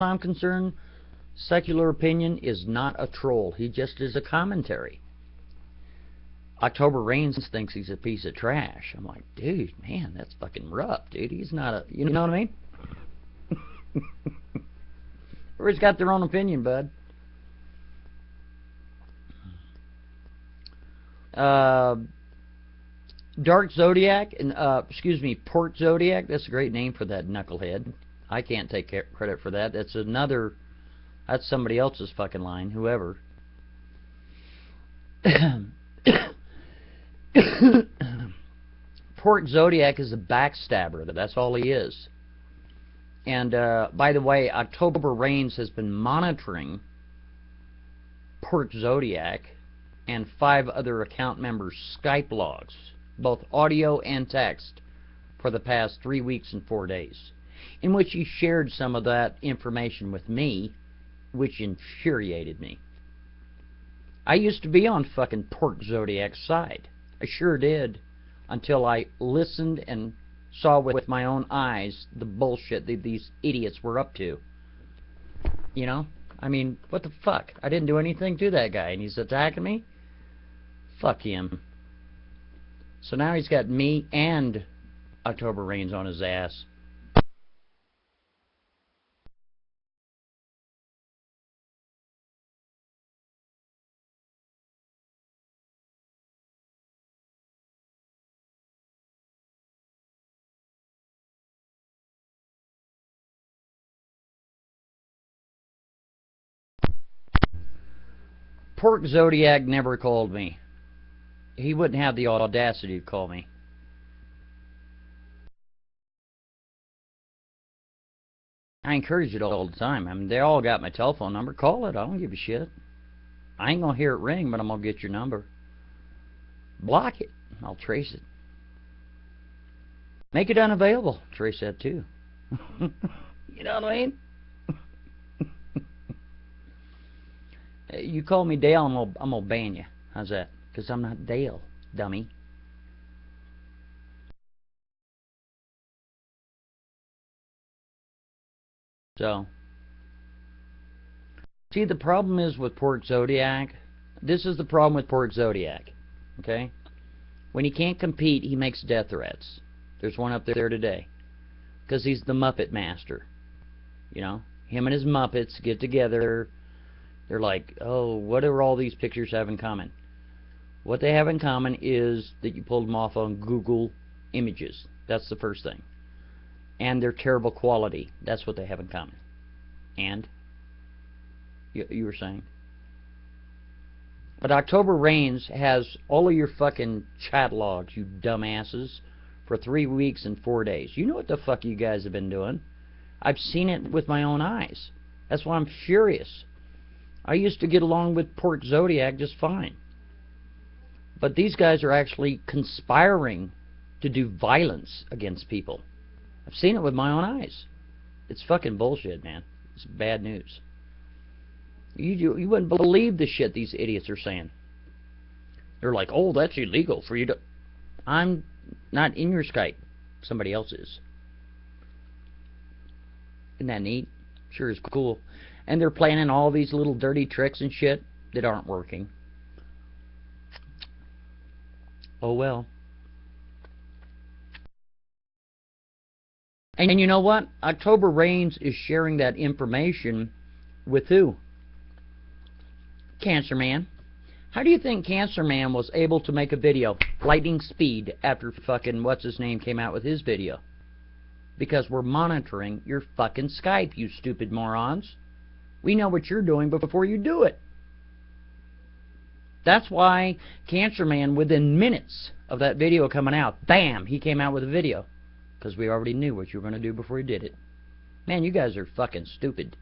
I'm concerned, Secular Opinion is not a troll. He just is a commentary. October Reigns thinks he's a piece of trash. I'm like, dude, man, that's fucking rough, dude. He's not a, you know what I mean? Everybody's got their own opinion, bud. Dark Zodiac, and excuse me, Port Zodiac. That's a great name for that knucklehead. I can't take credit for that. That's another. That's somebody else's fucking line. Whoever. Port Zodiac is a backstabber. That's all he is. And by the way, October Reigns has been monitoring Port Zodiac and 5 other account members' Skype logs, both audio and text, for the past 3 weeks and 4 days, in which he shared some of that information with me, which infuriated me. I used to be on fucking Port Zodiac's side. I sure did, until I listened and saw with my own eyes the bullshit that these idiots were up to. You know? I mean, what the fuck? I didn't do anything to that guy, and he's attacking me? Fuck him. So now he's got me and October Reigns on his ass. Port Zodiac never called me. He wouldn't have the audacity to call me. I encourage it all the time. I mean, they all got my telephone number. Call it. I don't give a shit. I ain't gonna hear it ring, but I'm gonna get your number. Block it. I'll trace it. Make it unavailable. Trace that too. You know what I mean? You call me Dale, I'm gonna ban you. How's that? Because I'm not Dale, dummy. So, see, the problem is with Port Zodiac. This is the problem with Port Zodiac. Okay? When he can't compete, he makes death threats. There's one up there today. Because he's the Muppet Master. You know? Him and his Muppets get together. They're like, oh, what do all these pictures have in common? What they have in common is that you pulled them off on Google Images. That's the first thing. And their terrible quality. That's what they have in common. And? You were saying? But October Reigns has all of your fucking chat logs, you dumbasses, for 3 weeks and 4 days. You know what the fuck you guys have been doing. I've seen it with my own eyes. That's why I'm furious. I used to get along with Port Zodiac just fine. But these guys are actually conspiring to do violence against people. I've seen it with my own eyes. It's fucking bullshit, man. It's bad news. You wouldn't believe the shit these idiots are saying. They're like, oh, that's illegal for you to... I'm not in your Skype. Somebody else is. Isn't that neat? Sure is cool. And they're planning all these little dirty tricks and shit that aren't working. Oh well. And you know what? October Reigns is sharing that information with who? Cancer Man. How do you think Cancer Man was able to make a video lightning speed after fucking what's-his-name came out with his video? Because we're monitoring your fucking Skype, you stupid morons. We know what you're doing before you do it. That's why Cancer Man, within minutes of that video coming out, bam, he came out with a video. Because we already knew what you were going to do before you did it. Man, you guys are fucking stupid.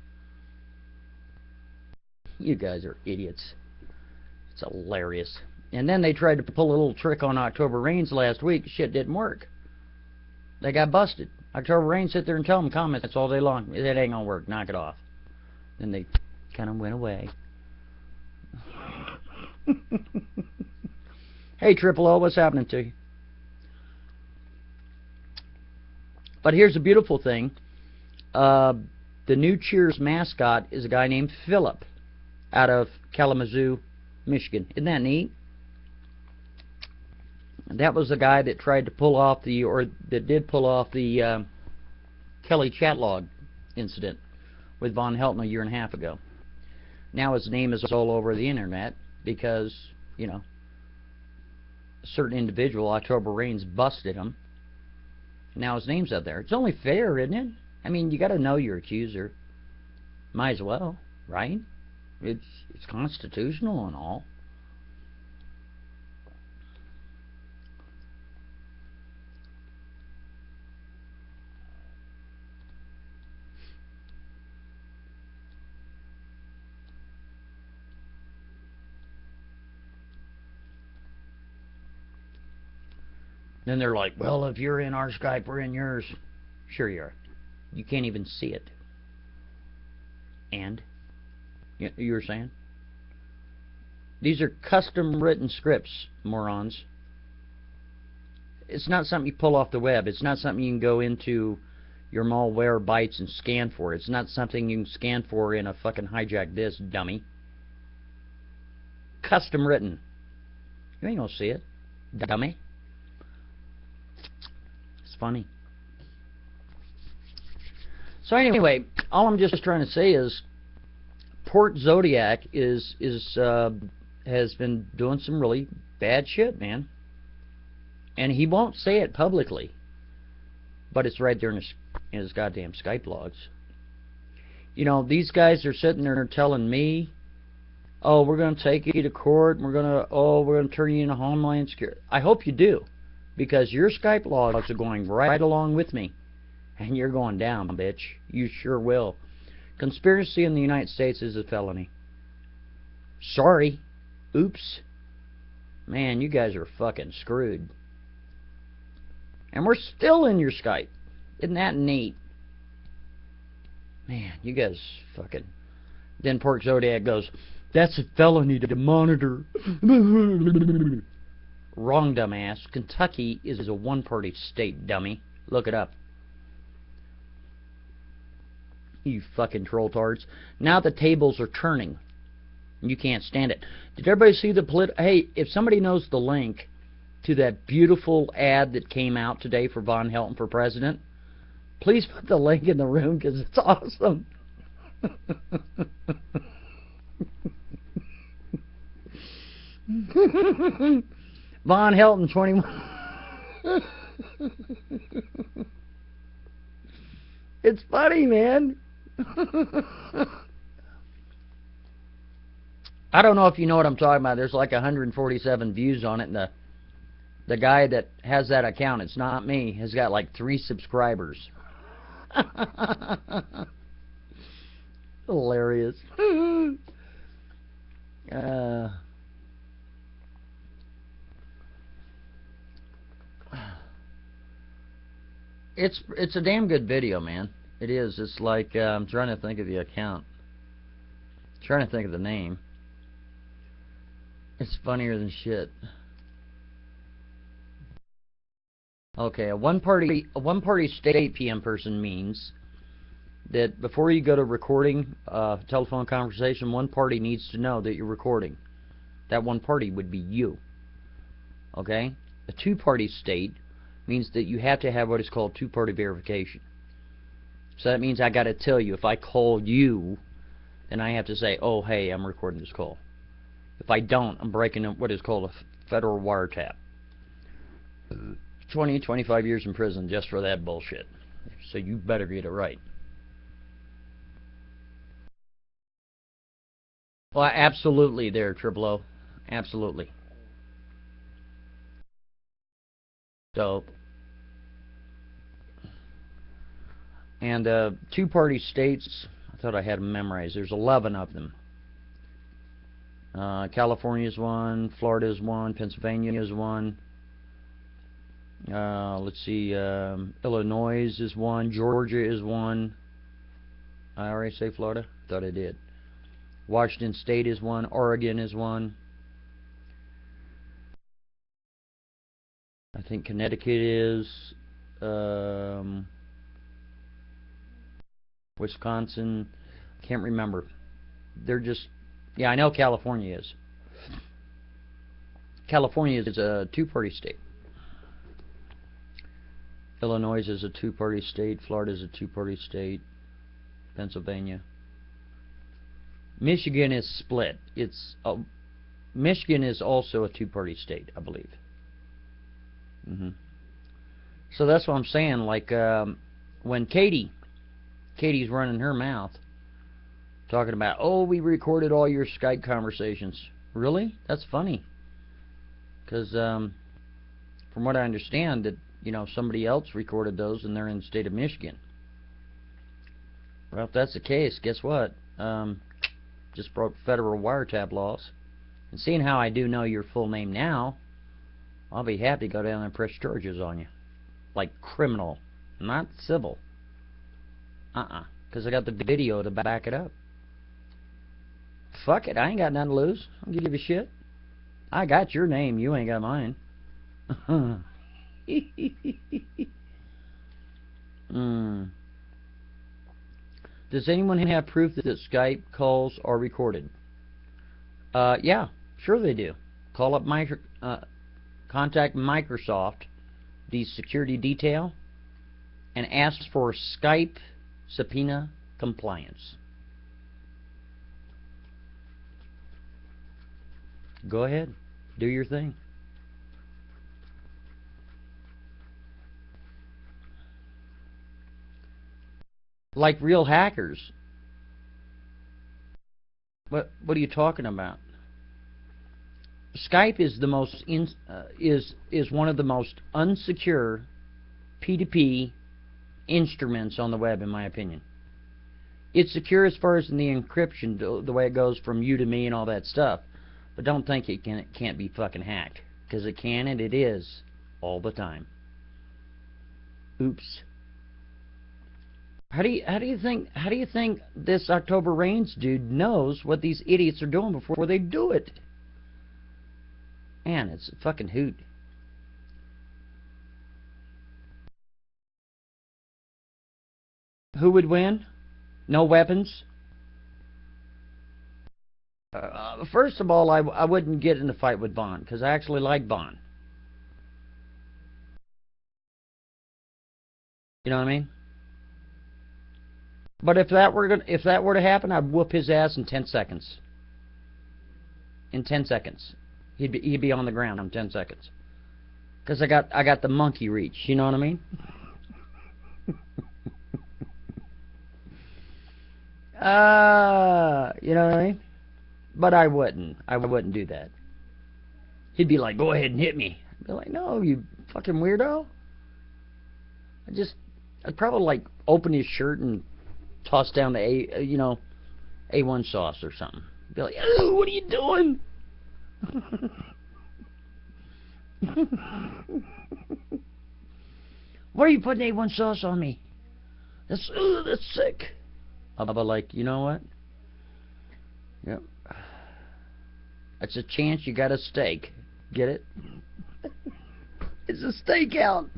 You guys are idiots. It's hilarious. And then they tried to pull a little trick on October Reigns last week. Shit didn't work. They got busted. October Reigns sit there and tell them comments all day long. It ain't gonna work. Knock it off. Then they kind of went away. Hey, Triple O, what's happening to you? But here's the beautiful thing. The new Cheers mascot is a guy named Philip out of Kalamazoo, Michigan. Isn't that neat? That was the guy that tried to pull off the, or that did pull off the Kelly Chatlog incident with Von Helton a year and a half ago. Now his name is all over the internet because, you know, a certain individual, October Reigns, busted him. Now his name's out there. It's only fair, isn't it? I mean, you got to know your accuser. Might as well, right? It's constitutional and all. Then they're like, well, if you're in our Skype, we're in yours. Sure you are. You can't even see it. And? You were saying? These are custom written scripts, morons. It's not something you pull off the web. It's not something you can go into your Malwarebytes and scan for. It's not something you can scan for in a fucking hijack this, dummy. Custom written. You ain't gonna see it, dummy. Funny. So anyway, all I'm just trying to say is Port Zodiac has been doing some really bad shit, man. And he won't say it publicly, but it's right there in his goddamn Skype logs. You know, these guys are sitting there telling me, oh, we're going to take you to court, and we're going to turn you into Homeland Security. I hope you do. Because your Skype logs are going right along with me. And you're going down, bitch. You sure will. Conspiracy in the United States is a felony. Sorry. Oops. Man, you guys are fucking screwed. And we're still in your Skype. Isn't that neat? Man, you guys fucking... Then Port Zodiac goes, that's a felony to monitor. Wrong, dumbass. Kentucky is a one-party state, dummy. Look it up. You fucking troll tards. Now the tables are turning. You can't stand it. Did everybody see the Hey, if somebody knows the link to that beautiful ad that came out today for Von Helton for president, please put the link in the room because it's awesome. Von Helton 21. It's funny, man. I don't know if you know what I'm talking about. There's like 147 views on it, and the guy that has that account, it's not me, has got like 3 subscribers. Hilarious. It's a damn good video, man. It is. It's like I'm trying to think of the account. Trying to think of the name. It's funnier than shit. Okay, a one-party state PM person means that before you go to recording a telephone conversation, one party needs to know that you're recording. That one party would be you. Okay? A two-party state means that you have to have what is called two-party verification. So that means I got to tell you, if I call you, then I have to say, oh, hey, I'm recording this call. If I don't, I'm breaking what is called a federal wiretap. 25 years in prison just for that bullshit. So you better get it right. Well, absolutely there, Triple O. Absolutely. So, and two-party states, I thought I had them memorized. There's 11 of them. California's one, Florida's one, Pennsylvania's one. Let's see, Illinois is one, Georgia is one. I already say Florida? Thought I did. Washington State is one, Oregon is one. I think Connecticut is. Wisconsin, can't remember. They're just, yeah, I know California is. California is a two-party state. Illinois is a two-party state. Florida is a two-party state. Pennsylvania. Michigan is split. Michigan is also a two-party state, I believe. So that's what I'm saying. Like when Katie's running her mouth, talking about, oh, we recorded all your Skype conversations. Really? That's funny. Because from what I understand, that somebody else recorded those and they're in the state of Michigan. Well, if that's the case, guess what? Just broke federal wiretap laws. And seeing how I do know your full name now, I'll be happy to go down there and press charges on you. Like criminal, not civil. Because I got the video to back it up. Fuck it, I ain't got nothing to lose. I don't give a shit. I got your name, you ain't got mine. Does anyone have proof that Skype calls are recorded? Yeah, sure they do. Call up contact Microsoft, the security detail, and ask for Skype subpoena compliance. Go ahead, do your thing. Like real hackers. What are you talking about? Skype is the most is one of the most unsecure P2P instruments on the web, in my opinion. It's secure as far as in the encryption, the way it goes from you to me and all that stuff. But don't think it can't be fucking hacked, because it can, and it is all the time. Oops. How do you think this October Rains dude knows what these idiots are doing before they do it? Man, it's a fucking hoot. Who would win? No weapons? First of all, I wouldn't get in a fight with Vaughn, because I actually like Vaughn. You know what I mean? But if that were to happen, I'd whoop his ass in 10 seconds. In 10 seconds, he'd be on the ground in 10 seconds. Because I got the monkey reach. You know what I mean? You know what I mean? But I wouldn't do that. He'd be like, "Go ahead and hit me." I'd be like, "No, you fucking weirdo." I'd probably like open his shirt and toss down the A1 sauce or something. Be like, "Ooh, what are you doing?" Why are you putting A1 sauce on me? That's sick. I'll be like, you know what? Yep. That's a chance you got a steak. Get it? It's a stakeout.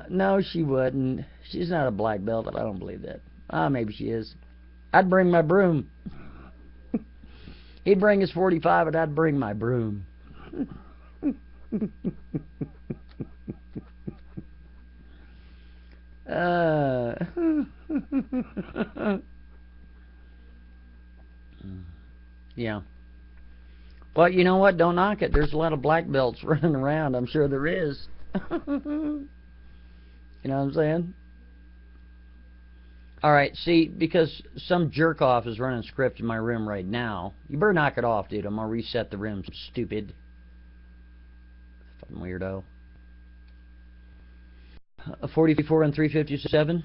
No, she wouldn't. She's not a black belt. I don't believe that. Maybe she is. I'd bring my broom. He'd bring his 45 and I'd bring my broom. Yeah. Well, you know what? Don't knock it. There's a lot of black belts running around. I'm sure there is. You know what I'm saying? Alright, see, because some jerk-off is running script in my room right now. You better knock it off, dude. I'm gonna reset the room, stupid. Fucking weirdo. 44 and 357.